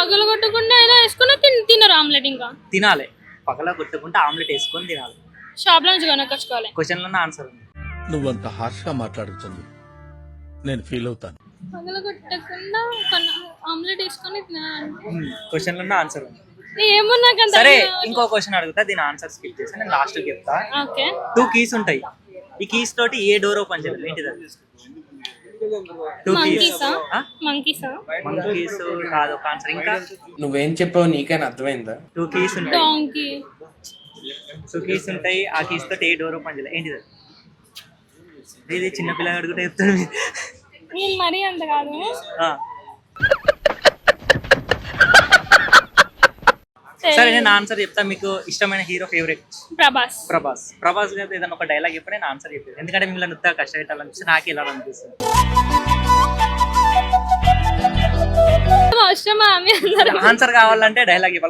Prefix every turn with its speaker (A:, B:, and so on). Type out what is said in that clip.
A: పగలగొట్టకుండా ఏదో వేసుకుని తినరు ఆమ్లెట్. ఇంకా
B: తినాలి, పగల కొట్టుకుంటే ఆమ్లెట్ వేసుకొని తినాలి.
A: షాప్ లో నుంచి కొనుక్కొచ్చుకోవాలి.
B: క్వశ్చన్లోనే ఆన్సర్ ఉంది.
C: నువ్వంత హార్ష్గా మాట్లాడుతుంది నేను ఫీల్ అవుతాను.
A: పగలగొట్టకుండా ఆమ్లెట్ వేసుకొని తినాలంటే
B: క్వశ్చన్లోనే ఆన్సర్ ఉంది.
A: ఏమో నాకు అంత
B: సరే
A: idea.
B: ఇంకో క్వశ్చన్ అడుగుతా, దీని ఆన్సర్ స్కిప్ చేసి నేను లాస్ట్ చెప్తా.
A: ఓకే.
B: 2 కీస్ ఉంటాయి. ఈ కీస్ తోటి ఏ డోర్ ఓపెన్ చేయాలి? ఏంటిది అది? 2 కీస్.
A: మంకీసా?
B: మంకీస్ కాదు ఒక ఆన్సర్. ఇంకా
D: నువ్వేం చెప్పావు నీకైనా అర్థమైందా?
B: 2 కీస్ ఉంటాయి.
A: డాంకీ.
B: 2 కీస్ ఉంటాయి. ఆ కీస్ తోటి ఏ డోర్ ఓపెన్ చేయాలి? ఏంటిది అది? ఇది చిన్న పిల్లగా అడుగుతా చెప్తాడు.
A: నేను మరీ అంత కాదు.
B: సరే నేను ఆన్సర్ చెప్తా. మీకు ఇష్టమైన హీరో ఫేవరెట్?
A: ప్రభాస్.
B: ప్రభాస్ గారు ఏదైనా ఒక డైలాగ్ చెప్పి నేను ఆన్సర్ చెప్పాను. ఎందుకంటే మిమ్మల్ని ఉత్తగా కష్టపెట్టాలనిపిస్తే నాకే ఇలా అనిపిస్తుంది.
A: అవసరమా మీ అందరూ
B: ఆన్సర్ కావాలంటే డైలాగ్